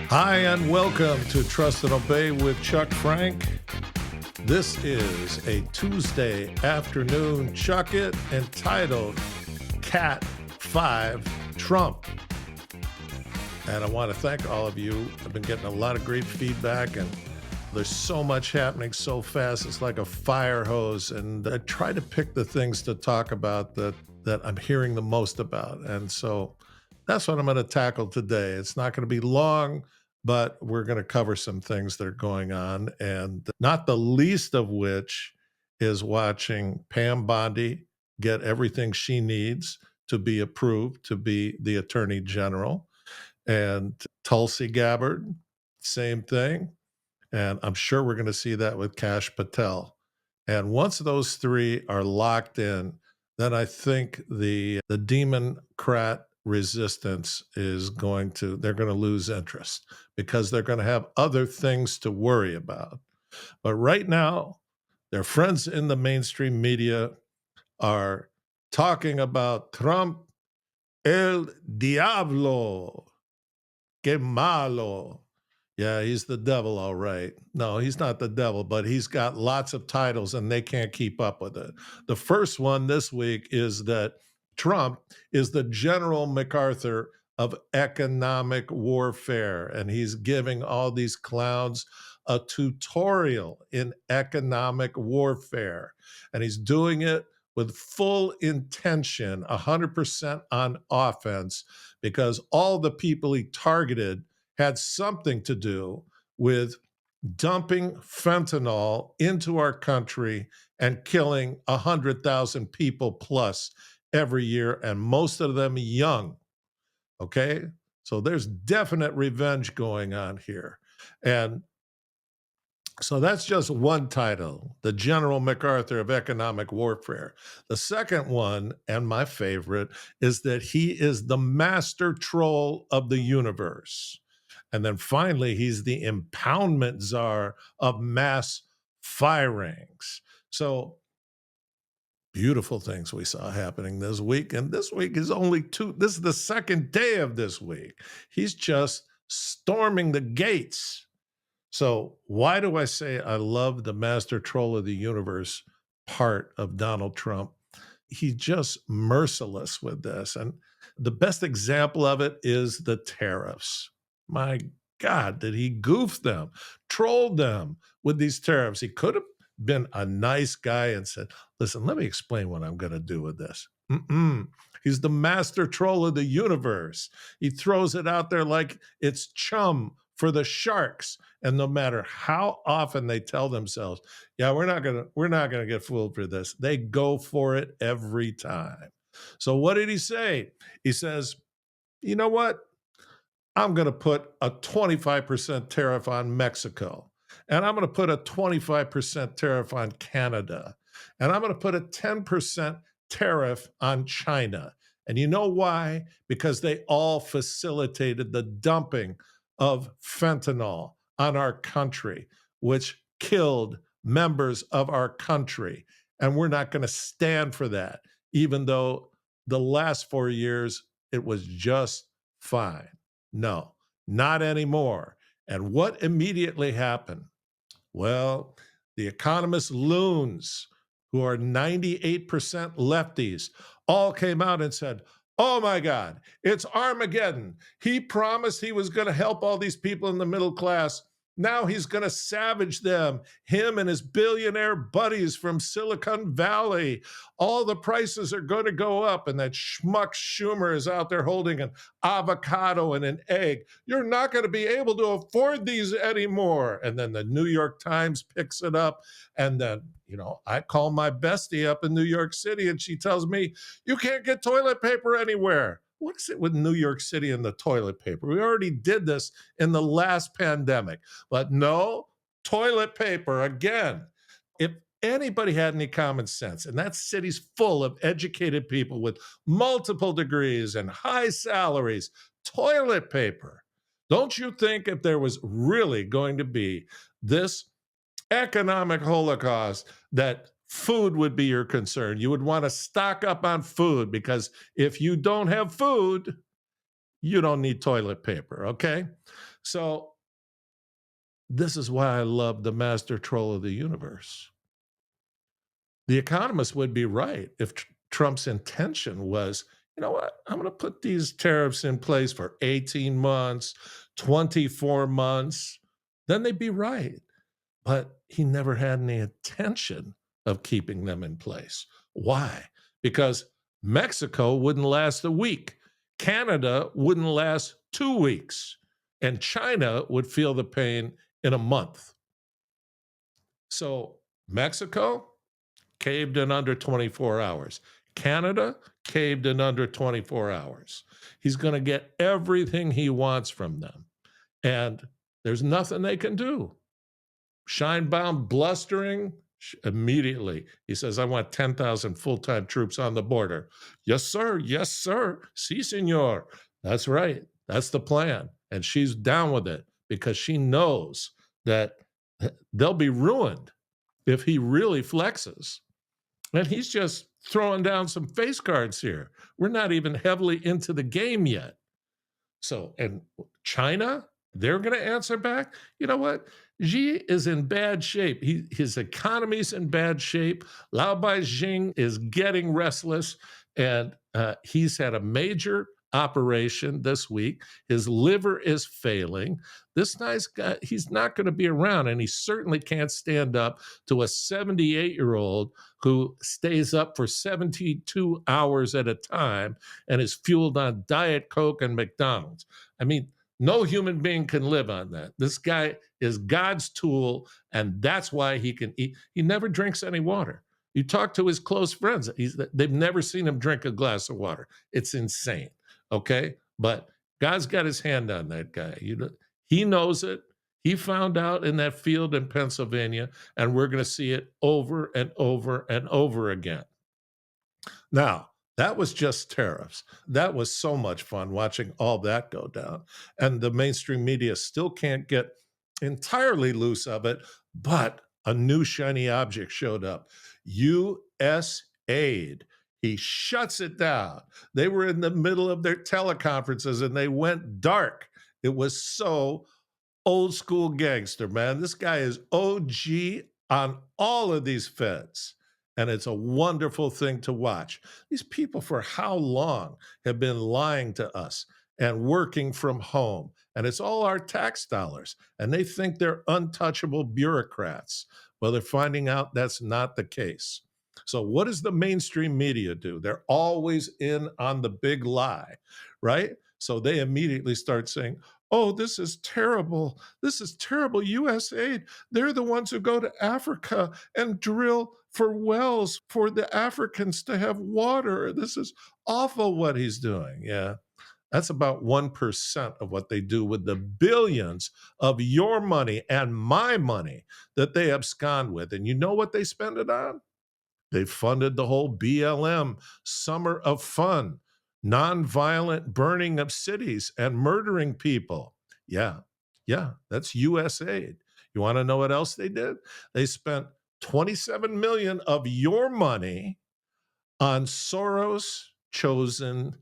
Hi, and welcome to Trust and Obey with Chuck Frank. This is a Tuesday afternoon Chuck It entitled Cat 5 Trump. And I want to thank all of you. I've been getting a lot of great feedback, and there's so much happening so fast. It's like a fire hose. And I try to pick the things to talk about that I'm hearing the most about. And so that's what I'm going to tackle today. It's not going to be long, but we're going to cover some things that are going on, and not the least of which is watching Pam Bondi get everything she needs to be approved to be the Attorney General, and Tulsi Gabbard, same thing. And I'm sure we're going to see that with Kash Patel. And once those three are locked in, then I think the Democrat resistance they're going to lose interest because they're going to have other things to worry about. But right now, their friends in the mainstream media are talking about Trump, el diablo, que malo. Yeah, he's the devil, all right. No, he's not the devil, but he's got lots of titles and they can't keep up with it. The first one this week is that Trump is the General MacArthur of economic warfare, and he's giving all these clowns a tutorial in economic warfare, and he's doing it with full intention, 100% on offense, because all the people he targeted had something to do with dumping fentanyl into our country and killing 100,000 people plus every year, and most of them young. Okay? So there's definite revenge going on here. And so that's just one title, the General MacArthur of economic warfare. The second one, and my favorite, is that he is the master troll of the universe. And then finally, he's the Impoundment Czar of mass firings. So beautiful things we saw happening this week. And this week is this is the second day of this week. He's just storming the gates. So why do I say I love the master troll of the universe part of Donald Trump? He's just merciless with this. And the best example of it is the tariffs. My God, did he goof them, trolled them with these tariffs? He could have been a nice guy and said, listen, let me explain what I'm going to do with this. He's the master troll of the universe. He throws it out there like it's chum for the sharks. And no matter how often they tell themselves, yeah, we're not gonna get fooled for this, they go for it every time. So what did he say? He says, you know what? I'm going to put a 25% tariff on Mexico, and I'm going to put a 25% tariff on Canada, and I'm going to put a 10% tariff on China. And you know why? Because they all facilitated the dumping of fentanyl on our country, which killed members of our country. And we're not going to stand for that, even though the last 4 years it was just fine. No, not anymore. And what immediately happened? Well, the economist loons, who are 98% lefties, all came out and said, oh my God, it's Armageddon. He promised he was going to help all these people in the middle class. Now he's going to savage them, him and his billionaire buddies from Silicon Valley. All the prices are going to go up, and that schmuck Schumer is out there holding an avocado and an egg. You're not going to be able to afford these anymore. And then the New York Times picks it up, and then, I call my bestie up in New York City, and she tells me, you can't get toilet paper anywhere. What's it with New York City and the toilet paper? We already did this in the last pandemic, but no, toilet paper again. If anybody had any common sense, and that city's full of educated people with multiple degrees and high salaries, toilet paper. Don't you think if there was really going to be this economic holocaust that food would be your concern. You would want to stock up on food because if you don't have food, you don't need toilet paper, okay? So this is why I love the master troll of the universe. The economists would be right if Trump's intention was, you know what, I'm going to put these tariffs in place for 18 months, 24 months. Then they'd be right. But he never had any intention of keeping them in place. Why? Because Mexico wouldn't last a week, Canada wouldn't last 2 weeks, and China would feel the pain in a month. So Mexico caved in under 24 hours. Canada caved in under 24 hours. He's going to get everything he wants from them. And there's nothing they can do. Scheinbaum blustering immediately. He says, I want 10,000 full-time troops on the border. Yes, sir. Yes, sir. Si, senor. That's right. That's the plan. And she's down with it because she knows that they'll be ruined if he really flexes. And he's just throwing down some face cards here. We're not even heavily into the game yet. So, and China, they're going to answer back. You know what? Xi is in bad shape. His economy's in bad shape. Lao Beijing is getting restless, and he's had a major operation this week. His liver is failing. This nice guy, he's not going to be around, and he certainly can't stand up to a 78-year-old who stays up for 72 hours at a time and is fueled on Diet Coke and McDonald's. I mean, no human being can live on that. This guy is God's tool, and that's why he can eat. He never drinks any water. You talk to his close friends, they've never seen him drink a glass of water. It's insane, okay? But God's got his hand on that guy. He knows it. He found out in that field in Pennsylvania, and we're going to see it over and over and over again. Now, that was just tariffs. That was so much fun watching all that go down. And the mainstream media still can't get entirely loose of it, but a new shiny object showed up. USAID. He shuts it down. They were in the middle of their teleconferences and they went dark. It was so old school gangster, man. This guy is OG on all of these feds. And it's a wonderful thing to watch. These people, for how long, have been lying to us and working from home. And it's all our tax dollars. And they think they're untouchable bureaucrats. Well, they're finding out that's not the case. So what does the mainstream media do? They're always in on the big lie, right? So they immediately start saying, oh, this is terrible. This is terrible. USAID, they're the ones who go to Africa and drill for wells for the Africans to have water. This is awful what he's doing. Yeah, that's about 1% of what they do with the billions of your money and my money that they abscond with. And you know what they spend it on? They funded the whole BLM Summer of Fun, nonviolent burning of cities and murdering people. Yeah, that's USAID. You want to know what else they did? They spent 27 million of your money on Soros chosen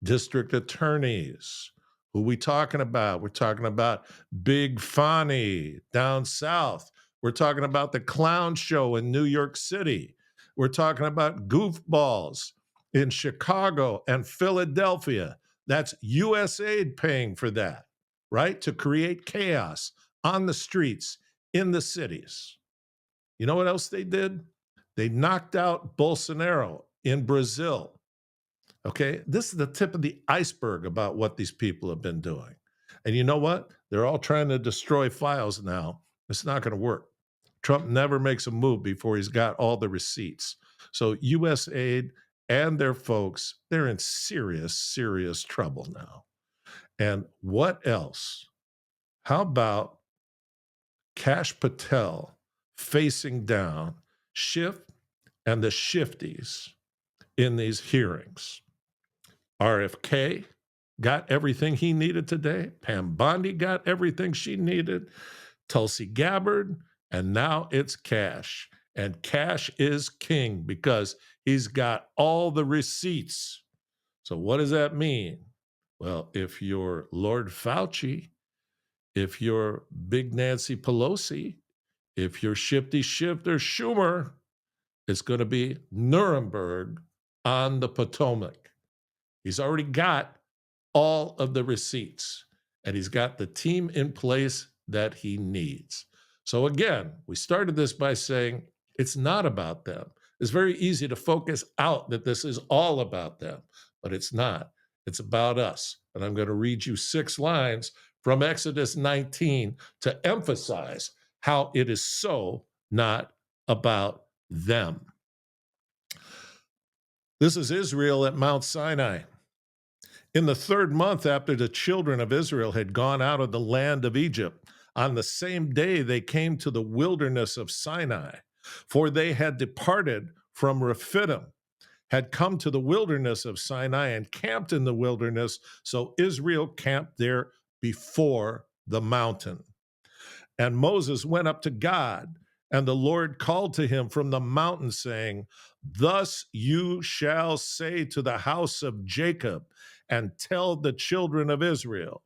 district attorneys. Who we talking about? We're talking about Big Fani down south. We're talking about the clown show in New York City. We're talking about goofballs in Chicago and Philadelphia. That's USAID paying for that, right? To create chaos on the streets in the cities. You know what else they did? They knocked out Bolsonaro in Brazil. Okay, this is the tip of the iceberg about what these people have been doing. And you know what? They're all trying to destroy files now. It's not going to work. Trump never makes a move before he's got all the receipts. So USAID and their folks, they're in serious, serious trouble now. And what else? How about Kash Patel facing down Schiff and the shifties in these hearings? RFK got everything he needed today. Pam Bondi got everything she needed. Tulsi Gabbard, and now it's Kash. And Kash is king because he's got all the receipts. So what does that mean? Well, if you're Lord Fauci, if you're Big Nancy Pelosi, if you're Shifty Shifter Schumer, it's going to be Nuremberg on the Potomac. He's already got all of the receipts, and he's got the team in place that he needs. So again, we started this by saying it's not about them. It's very easy to focus out that this is all about them, but it's not. It's about us. And I'm going to read you 6 lines from Exodus 19 to emphasize how it is so not about them. This is Israel at Mount Sinai. In the 3rd month after the children of Israel had gone out of the land of Egypt, on the same day they came to the wilderness of Sinai, for they had departed from Rephidim, had come to the wilderness of Sinai and camped in the wilderness, so Israel camped there before the mountain. And Moses went up to God, and the Lord called to him from the mountain, saying, "Thus you shall say to the house of Jacob, and tell the children of Israel,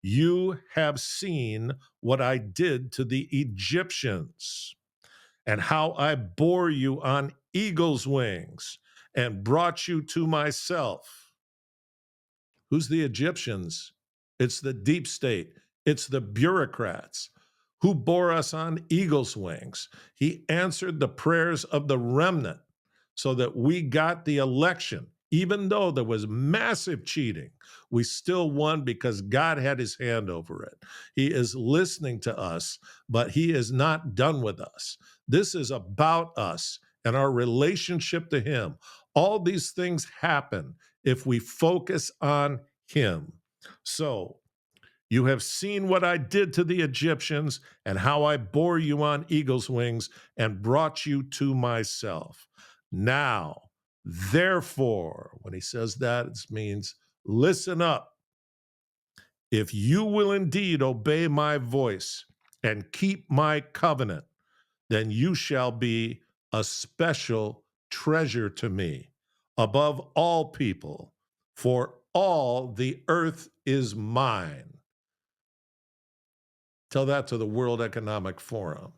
you have seen what I did to the Egyptians, and how I bore you on eagle's wings and brought you to myself." Who's the Egyptians? It's the deep state. It's the bureaucrats. Who bore us on eagle's wings? He answered the prayers of the remnant so that we got the election. Even though there was massive cheating, we still won because God had his hand over it. He is listening to us, but he is not done with us. This is about us and our relationship to him. All these things happen if we focus on him. So, you have seen what I did to the Egyptians and how I bore you on eagle's wings and brought you to myself. Now, therefore, when he says that, it means listen up. If you will indeed obey my voice and keep my covenant, then you shall be a special treasure to me above all people, for all the earth is mine. Tell that to the World Economic Forum.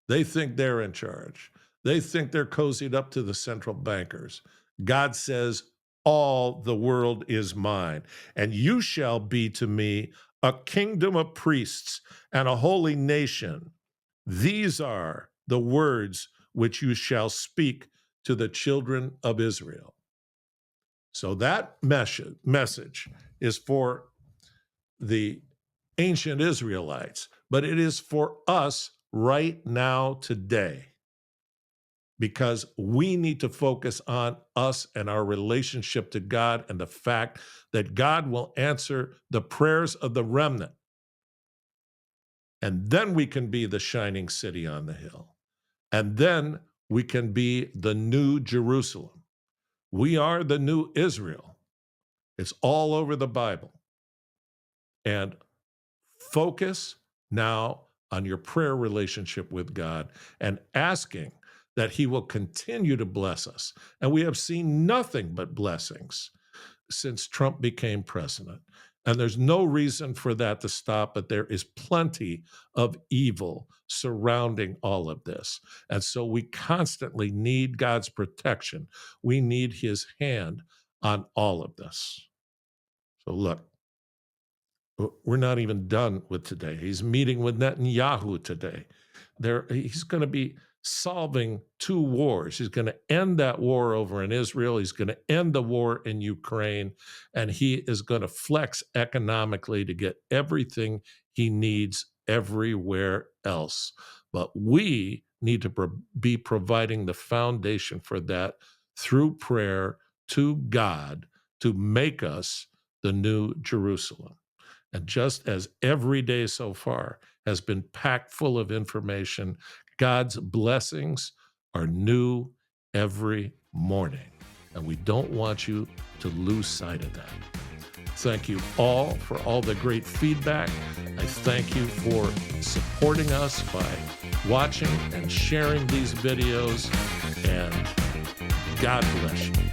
They think they're in charge. They think they're cozied up to the central bankers. God says, all the world is mine, and you shall be to me a kingdom of priests and a holy nation. These are the words which you shall speak to the children of Israel. So that message is for the ancient Israelites, but it is for us right now today, because we need to focus on us and our relationship to God and the fact that God will answer the prayers of the remnant. And then we can be the shining city on the hill. And then we can be the new Jerusalem. We are the new Israel. It's all over the Bible. And focus now on your prayer relationship with God and asking that he will continue to bless us. And we have seen nothing but blessings since Trump became president. And there's no reason for that to stop, but there is plenty of evil surrounding all of this. And so we constantly need God's protection. We need his hand on all of this. So look, we're not even done with today. He's meeting with Netanyahu today. He's going to be solving 2 wars. He's going to end that war over in Israel. He's going to end the war in Ukraine. And he is going to flex economically to get everything he needs everywhere else. But we need to be providing the foundation for that through prayer to God to make us the new Jerusalem. And just as every day so far has been packed full of information, God's blessings are new every morning. And we don't want you to lose sight of that. Thank you all for all the great feedback. I thank you for supporting us by watching and sharing these videos, and God bless you.